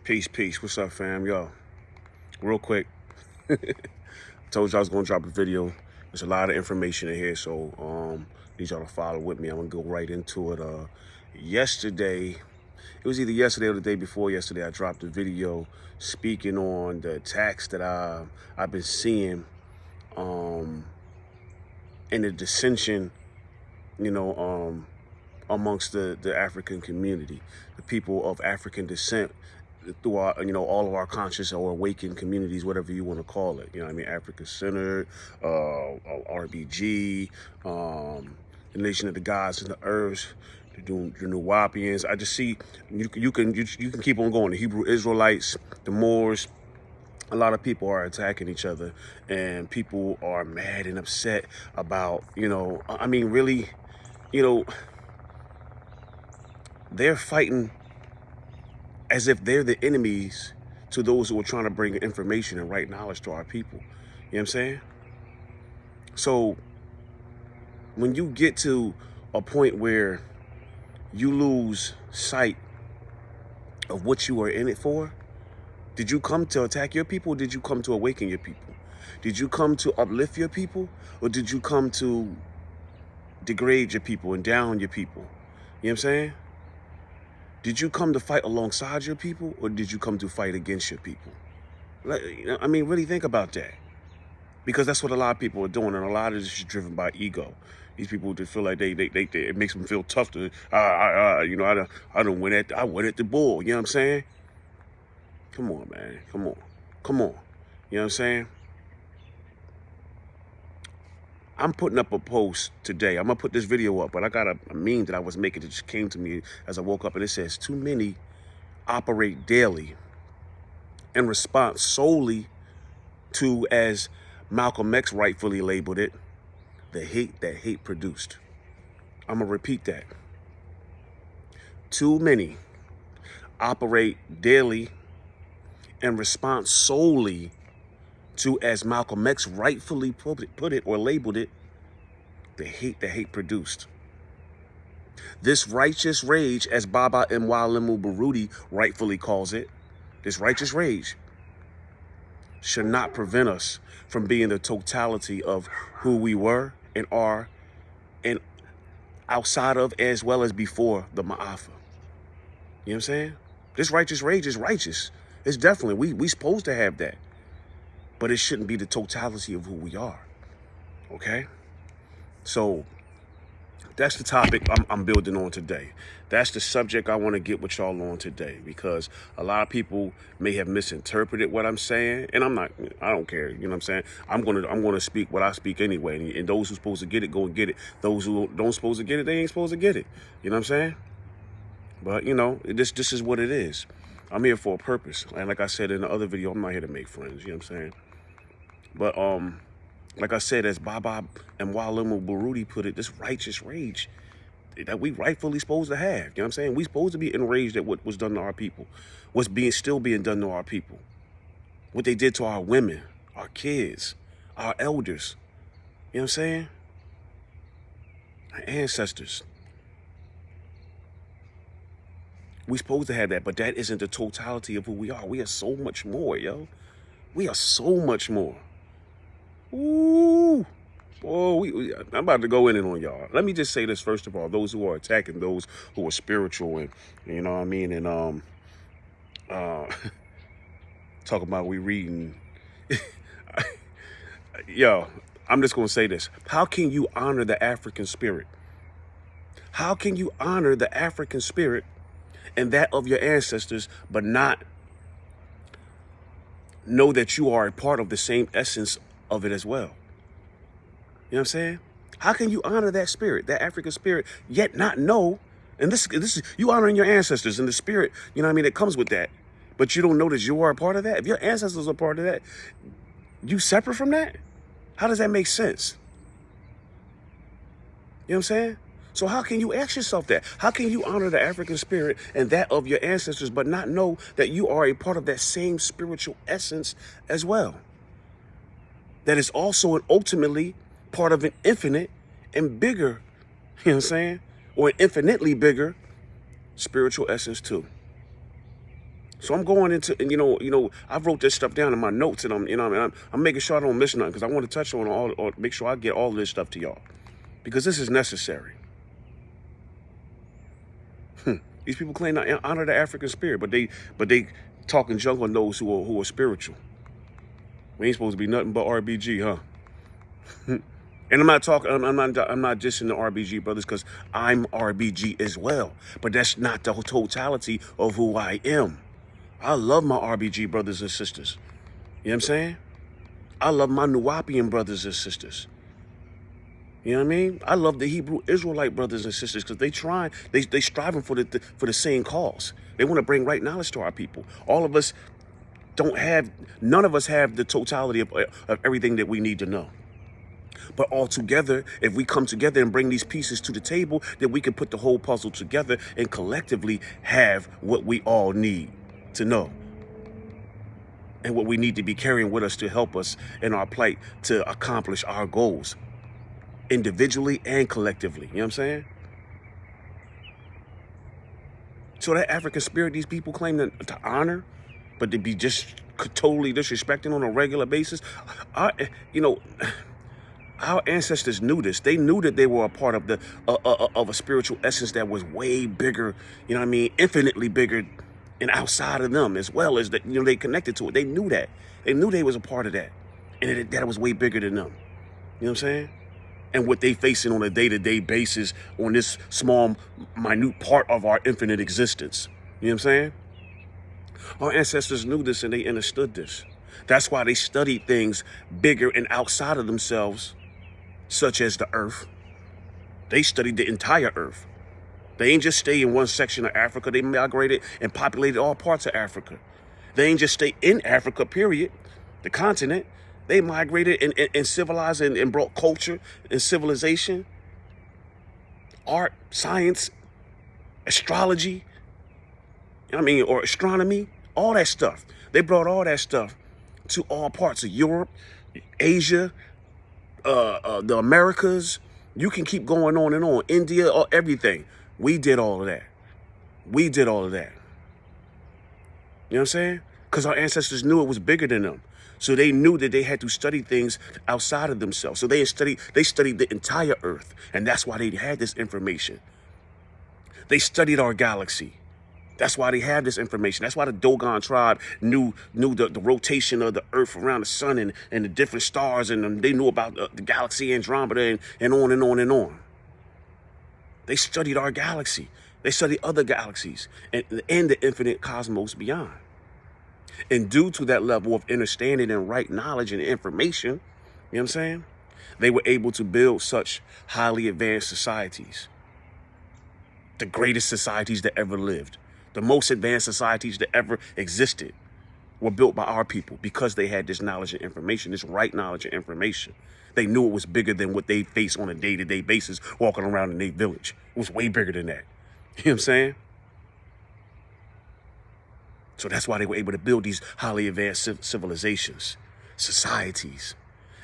Peace, peace. What's up, fam? Yo, real quick. Told you I was gonna drop a video. There's a lot of information in here, so need y'all to follow with me. I'm gonna go right into it. Yesterday, it was either yesterday or the day before yesterday, I dropped a video speaking on the attacks that I've been seeing and the dissension, amongst the African community, the people of African descent through our, all of our conscious or awakened communities, whatever you want to call it. African Centered, RBG, the Nation of the Gods and the Earths, the Nuwapians. I just see you can keep on going. The Hebrew Israelites, the Moors. A lot of people are attacking each other, and people are mad and upset about, really, they're fighting as if they're the enemies to those who are trying to bring information and right knowledge to our people. You know what I'm saying? So when you get to a point where you lose sight of what you are in it for, did you come to attack your people, or did you come to awaken your people? Did you come to uplift your people, or did you come to degrade your people and down your people? You know what I'm saying? Did you come to fight alongside your people, or did you come to fight against your people? Really think about that. Because that's what a lot of people are doing, and a lot of this is driven by ego. These people just feel like it makes them feel tough to, I don't win at, I win at the bull. You know what I'm saying? Come on, man. Come on. You know what I'm saying? I'm putting up a post today. I'm going to put this video up, but I got a meme that I was making that just came to me as I woke up, and it says, too many operate daily in response solely to, as Malcolm X rightfully labeled it, the hate that hate produced. I'm going to repeat that. Too many operate daily in response solely to, as Malcolm X rightfully put it or labeled it, the hate that hate produced. This righteous rage, as Baba Mwalimu Baruti rightfully calls it, this righteous rage should not prevent us from being the totality of who we were and are, and outside of as well as before the Ma'afa. You know what I'm saying? This righteous rage is righteous. It's definitely, we supposed to have that. But it shouldn't be the totality of who we are, okay? So that's the topic I'm building on today. That's the subject I want to get with y'all on today, because a lot of people may have misinterpreted what I'm saying, and I don't care, you know what I'm saying? I'm gonna speak what I speak anyway, and those who supposed to get it, go and get it. Those who don't supposed to get it, they ain't supposed to get it. You know what I'm saying? But, this is what it is. I'm here for a purpose. And like I said in the other video, I'm not here to make friends, you know what I'm saying? But like I said, as Baba Mwalimu Baruti put it, this righteous rage that we rightfully supposed to have. You know what I'm saying? We supposed to be enraged at what was done to our people, what's still being done to our people, what they did to our women, our kids, our elders. You know what I'm saying? Our ancestors. We supposed to have that, but that isn't the totality of who we are. We are so much more, yo. We are so much more. Ooh, boy, I'm about to go in on y'all. Let me just say this first of all: those who are attacking those who are spiritual, and you know what I mean, and talking about we reading. Yo, I'm just gonna say this: how can you honor the African spirit? How can you honor the African spirit and that of your ancestors, but not know that you are a part of the same essence of it as well? You know what I'm saying? How can you honor that spirit, that African spirit, yet not know? And this is you honoring your ancestors and the spirit, you know what I mean, that comes with that. But you don't know that you are a part of that. If your ancestors are part of that, you separate from that? How does that make sense? You know what I'm saying? So how can you ask yourself that? How can you honor the African spirit and that of your ancestors, but not know that you are a part of that same spiritual essence as well? That is also and ultimately part of an infinite and bigger, you know what I'm saying? Or an infinitely bigger spiritual essence too. So I'm going into, and I wrote this stuff down in my notes, and I'm making sure I don't miss nothing, because I want to touch on all, or make sure I get all of this stuff to y'all, because this is necessary. These people claim to honor the African spirit, but they talking junk on those who are spiritual. We ain't supposed to be nothing but RBG, huh? And I'm not dissing the RBG brothers, because I'm RBG as well. But that's not the totality of who I am. I love my RBG brothers and sisters. You know what I'm saying? I love my Nuwapian brothers and sisters. You know what I mean? I love the Hebrew Israelite brothers and sisters, because they striving for the same cause. They want to bring right knowledge to our people. All of us none of us have the totality of everything that we need to know. But all together, if we come together and bring these pieces to the table, then we can put the whole puzzle together and collectively have what we all need to know, and what we need to be carrying with us to help us in our plight to accomplish our goals, individually and collectively. You know what I'm saying? So that African spirit these people claim to honor, but to be just totally disrespecting on a regular basis, our ancestors knew this. They knew that they were a part of of a spiritual essence that was way bigger, you know what I mean, infinitely bigger and outside of them, as well as that, they connected to it. They knew that. They knew they was a part of that, and that it was way bigger than them. You know what I'm saying? And what they facing on a day-to-day basis on this small, minute part of our infinite existence. You know what I'm saying? Our ancestors knew this, and they understood this. That's why they studied things bigger and outside of themselves, such as the earth. They studied the entire earth. They ain't just stay in one section of Africa. They migrated and populated all parts of Africa. They ain't just stay in Africa, period, the continent. They migrated and civilized and brought culture and civilization, art, science, astrology, or astronomy, all that stuff. They brought all that stuff to all parts of Europe, Asia, the Americas. You can keep going on and on. India, or everything. We did all of that. We did all of that. You know what I'm saying? Because our ancestors knew it was bigger than them. So they knew that they had to study things outside of themselves. So they studied the entire earth. And that's why they had this information. They studied our galaxy. That's why they have this information. That's why the Dogon tribe knew the rotation of the earth around the sun and the different stars. And they knew about the galaxy Andromeda and on and on and on. They studied our galaxy. They studied other galaxies and the infinite cosmos beyond. And due to that level of understanding and right knowledge and information, you know what I'm saying? They were able to build such highly advanced societies. The greatest societies that ever lived. The most advanced societies that ever existed were built by our people, because they had this knowledge and information, this right knowledge and information. They knew it was bigger than what they face on a day-to-day basis walking around in their village. It was way bigger than that. You know what I'm saying? So that's why they were able to build these highly advanced civilizations, societies,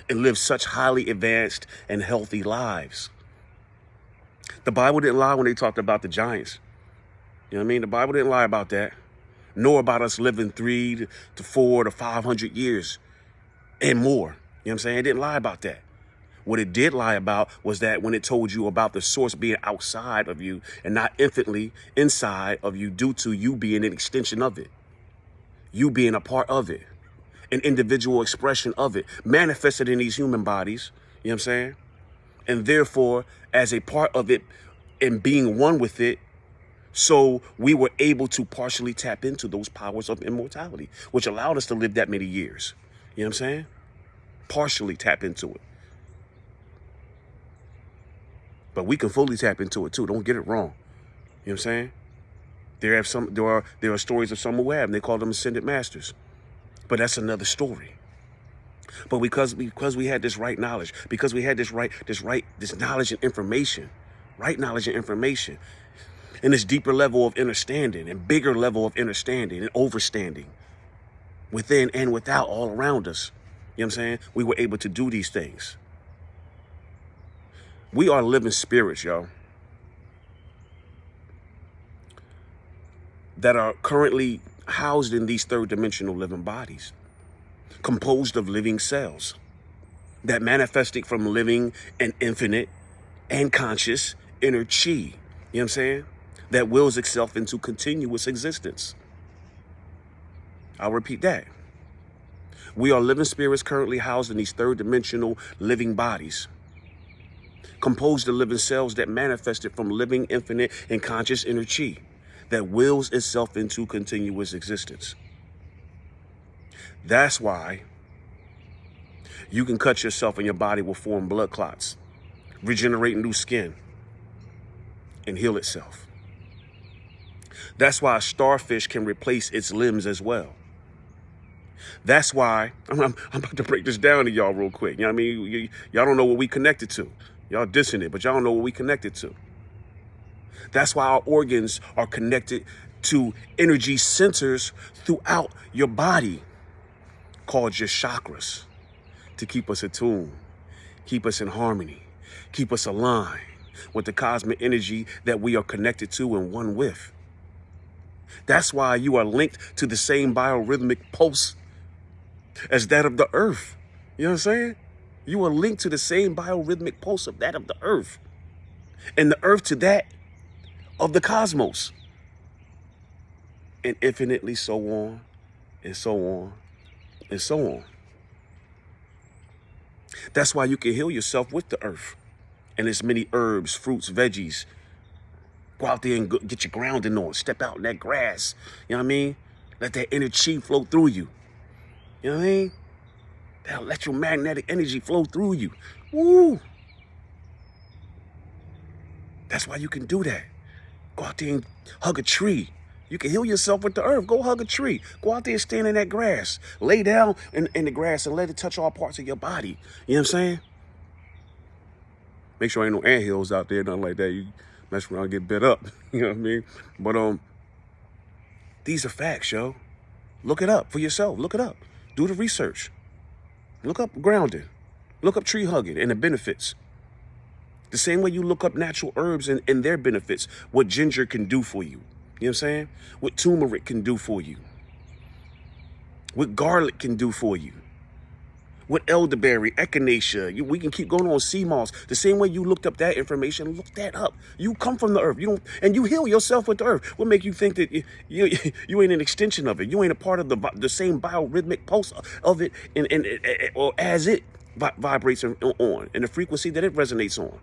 and live such highly advanced and healthy lives. The Bible didn't lie when they talked about the giants. You know what I mean? The Bible didn't lie about that. Nor about us living 3 to 4 to 500 years and more. You know what I'm saying? It didn't lie about that. What it did lie about was that when it told you about the source being outside of you and not infinitely inside of you, due to you being an extension of it. You being a part of it, an individual expression of it, manifested in these human bodies, you know what I'm saying? And therefore, as a part of it and being one with it, so we were able to partially tap into those powers of immortality, which allowed us to live that many years. You know what I'm saying? Partially tap into it. But we can fully tap into it too. Don't get it wrong. You know what I'm saying? There are stories of some who have, and they call them ascended masters. But that's another story. But because we had this right knowledge, because we had this knowledge and information, right knowledge and information, and this deeper level of understanding and bigger level of understanding and overstanding within and without all around us, you know what I'm saying? We were able to do these things. We are living spirits, yo, that are currently housed in these third dimensional living bodies, composed of living cells that manifested from living and infinite and conscious inner chi. You know what I'm saying? That wills itself into continuous existence. I'll repeat that. We are living spirits currently housed in these third dimensional living bodies, composed of living cells that manifested from living, infinite, and conscious inner chi that wills itself into continuous existence. That's why you can cut yourself and your body will form blood clots, regenerate new skin, and heal itself. That's why a starfish can replace its limbs as well. That's why I'm about to break this down to y'all real quick. You know what I mean? Y'all don't know what we connected to. Y'all dissing it, but y'all don't know what we connected to. That's why our organs are connected to energy centers throughout your body called your chakras, to keep us attuned, keep us in harmony, keep us aligned with the cosmic energy that we are connected to and one with. That's why you are linked to the same biorhythmic pulse as that of the earth. You know what I'm saying? You are linked to the same biorhythmic pulse of that of the earth, and the earth to that of the cosmos, and infinitely so on and so on and so on. That's why you can heal yourself with the earth and its many herbs, fruits, veggies. Go out there and get your grounding on. Step out in that grass. You know what I mean? Let that inner chi flow through you. You know what I mean? That'll let your magnetic energy flow through you. Woo! That's why you can do that. Go out there and hug a tree. You can heal yourself with the earth. Go hug a tree. Go out there and stand in that grass. Lay down in the grass and let it touch all parts of your body. You know what I'm saying? Make sure ain't no anthills out there, nothing like that. You mess around and get bit up. You know what I mean? But these are facts, yo. Look it up for yourself. Look it up. Do the research. Look up grounding. Look up tree hugging and the benefits. The same way you look up natural herbs and their benefits, what ginger can do for you. You know what I'm saying? What turmeric can do for you. What garlic can do for you. What elderberry, echinacea, we can keep going on, sea moss. The same way you looked up that information, look that up. You come from the earth. You don't, and you heal yourself with the earth. What make you think that you ain't an extension of it? You ain't a part of the same biorhythmic pulse of it, or as it vibrates on, and the frequency that it resonates on.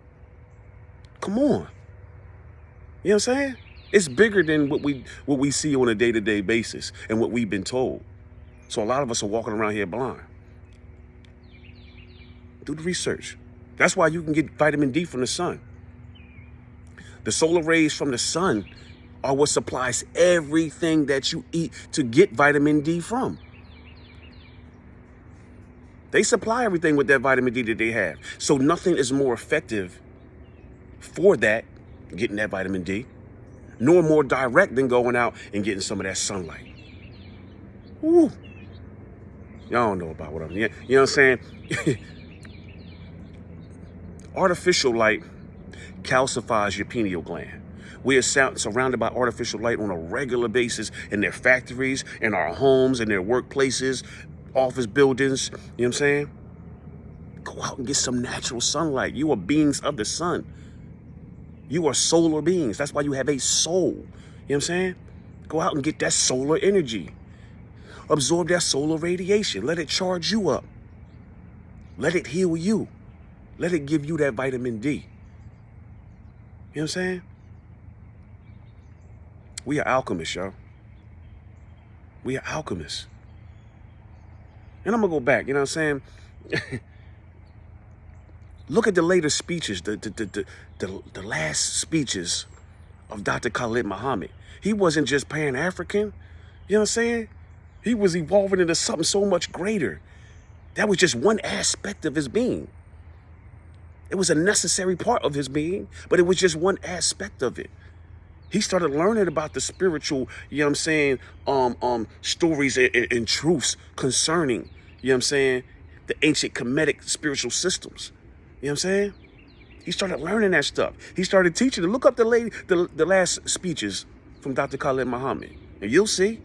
Come on. You know what I'm saying? It's bigger than what we see on a day-to-day basis and what we've been told. So a lot of us are walking around here blind. Do the research. That's why you can get vitamin D from the sun. The solar rays from the sun are what supplies everything that you eat to get vitamin D from. They supply everything with that vitamin D that they have. So nothing is more effective for that, getting that vitamin D, nor more direct than going out and getting some of that sunlight. Woo. Y'all don't know about what I'm, you know what I'm saying? Artificial light calcifies your pineal gland. We are surrounded by artificial light on a regular basis in their factories, in our homes, in their workplaces, office buildings. You know what I'm saying? Go out and get some natural sunlight. You are beings of the sun. You are solar beings. That's why you have a soul. You know what I'm saying? Go out and get that solar energy. Absorb that solar radiation. Let it charge you up. Let it heal you. Let it give you that vitamin D. You know what I'm saying? We are alchemists, yo. We are alchemists. And I'm going to go back, you know what I'm saying? Look at the later speeches, the last speeches of Dr. Khalid Muhammad. He wasn't just Pan-African. You know what I'm saying? He was evolving into something so much greater. That was just one aspect of his being. It was a necessary part of his being, but it was just one aspect of it. He started learning about the spiritual, you know what I'm saying, stories and truths concerning, you know what I'm saying, the ancient Kemetic spiritual systems. You know what I'm saying? He started learning that stuff. He started teaching it. Look up the last speeches from Dr. Khalid Muhammad, and you'll see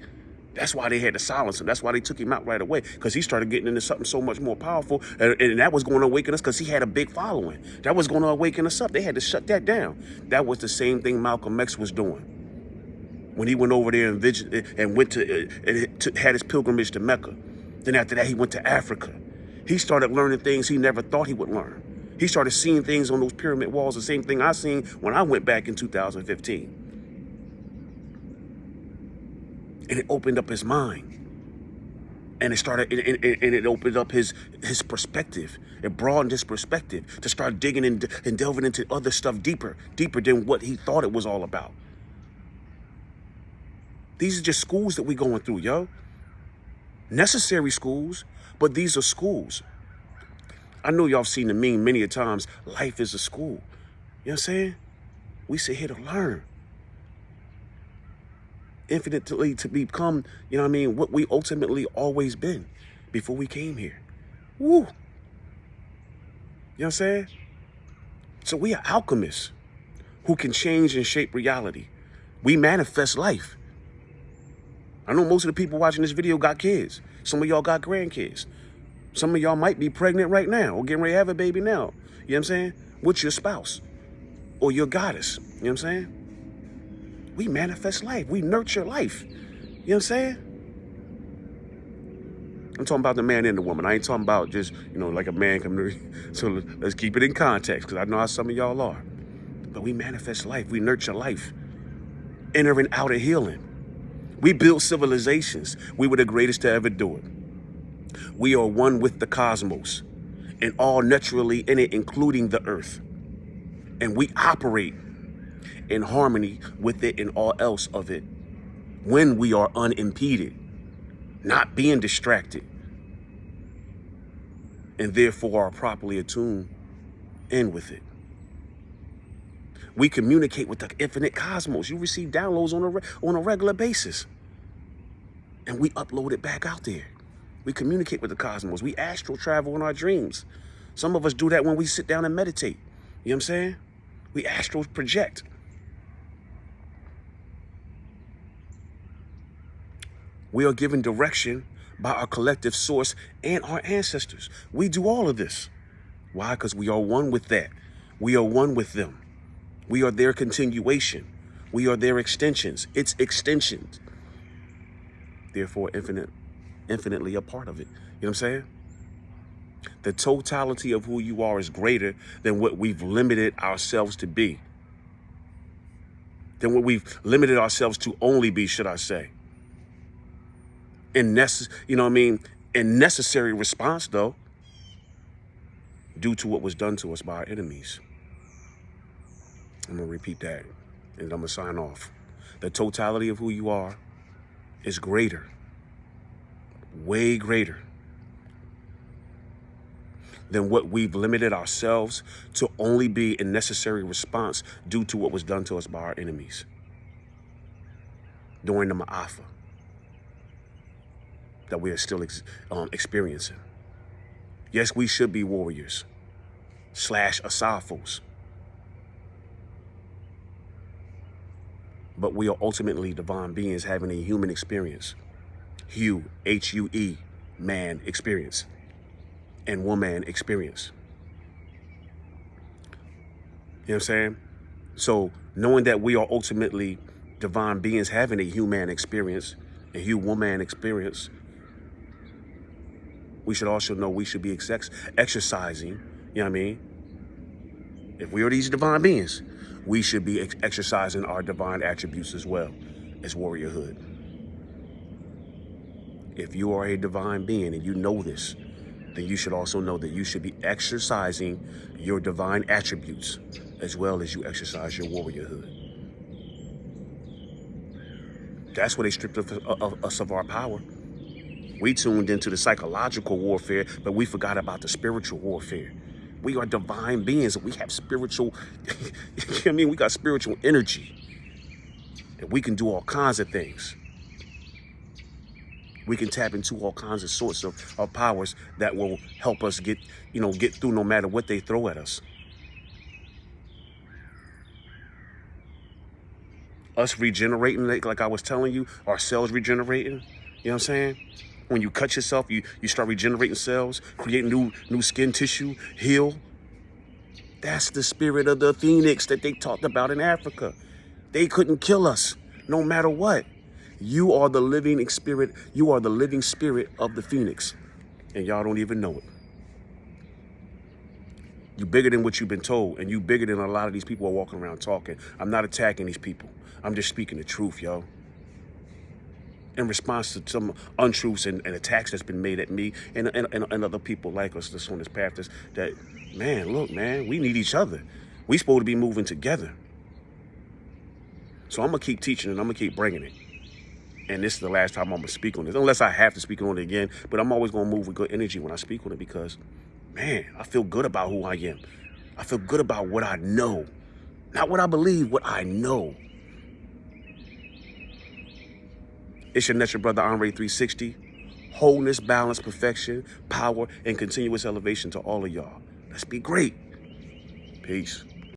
That's why they had to silence him. That's why they took him out right away, because he started getting into something so much more powerful. And that was going to awaken us because he had a big following. That was going to awaken us up. They had to shut that down. That was the same thing Malcolm X was doing when he went over there and went had his pilgrimage to Mecca. Then after that, he went to Africa. He started learning things he never thought he would learn. He started seeing things on those pyramid walls, the same thing I seen when I went back in 2015. And it opened up his mind. And it opened up his perspective. It broadened his perspective to start digging and delving into other stuff deeper than what he thought it was all about. These are just schools that we going through, yo. Necessary schools, but these are schools. I know y'all seen the meme many a times. Life is a school. You know what I'm saying? We sit here to learn. Infinitely to become, you know what I mean, what we ultimately always been before we came here. Woo. You know what I'm saying? So we are alchemists who can change and shape reality. We manifest life. I know most of the people watching this video got kids. Some of y'all got grandkids. Some of y'all might be pregnant right now or getting ready to have a baby now. You know what I'm saying? With your spouse or your goddess. You know what I'm saying? We manifest life. We nurture life. You know what I'm saying? I'm talking about the man and the woman. I ain't talking about just, like a man coming. So let's keep it in context, because I know how some of y'all are. But we manifest life. We nurture life. Inner and outer healing. We build civilizations. We were the greatest to ever do it. We are one with the cosmos and all naturally in it, including the earth. And we operate in harmony with it and all else of it when we are unimpeded, not being distracted, and therefore are properly attuned in with it. We communicate with the infinite cosmos. You receive downloads on a regular basis, and we upload it back out there. We communicate with the cosmos. We astral travel in our dreams. Some of us do that when we sit down and meditate. You know what I'm saying? We astral project. We are given direction by our collective source and our ancestors. We do all of this. Why? Because we are one with that. We are one with them. We are their continuation. We are their extensions. It's extensions. Therefore, infinitely a part of it. You know what I'm saying? The totality of who you are is greater than what we've limited ourselves to be. Than what we've limited ourselves to only be, should I say. In necessary response, though, due to what was done to us by our enemies. I'm going to repeat that, and I'm going to sign off. The totality of who you are is greater, way greater, than what we've limited ourselves to only be in necessary response due to what was done to us by our enemies during the Ma'afa that we are still experiencing. Yes, we should be warriors / Asafos. But we are ultimately divine beings having a human experience. Hue, H-U-E, man experience. And woman experience. You know what I'm saying? So knowing that we are ultimately divine beings having a human experience, a woman experience, we should also know we should be exercising, you know what I mean? If we are these divine beings, we should be exercising our divine attributes as well as warriorhood. If you are a divine being and you know this, then you should also know that you should be exercising your divine attributes as well as you exercise your warriorhood. That's where they stripped us of our power. We tuned into the psychological warfare, but we forgot about the spiritual warfare. We are divine beings. We have spiritual, we got spiritual energy. And we can do all kinds of things. We can tap into all kinds of sorts of powers that will help us get through no matter what they throw at us. Us regenerating, like I was telling you, our cells regenerating, You know what I'm saying? When you cut yourself, you start regenerating cells, create new skin tissue, heal. That's the spirit of the phoenix that they talked about in Africa. They couldn't kill us no matter what. You are the living spirit. You are the living spirit of the phoenix. And y'all don't even know it. You bigger than what you've been told. And you bigger than a lot of these people are walking around talking. I'm not attacking these people. I'm just speaking the truth, yo. In response to some untruths and attacks that's been made at me and other people like us that's on this path, that, man, look, man, we need each other. We supposed to be moving together. So I'm going to keep teaching and I'm going to keep bringing it. And this is the last time I'm going to speak on this, unless I have to speak on it again. But I'm always going to move with good energy when I speak on it because, man, I feel good about who I am. I feel good about what I know. Not what I believe, what I know. It's your natural brother, Andre 360. Wholeness, balance, perfection, power, and continuous elevation to all of y'all. Let's be great. Peace.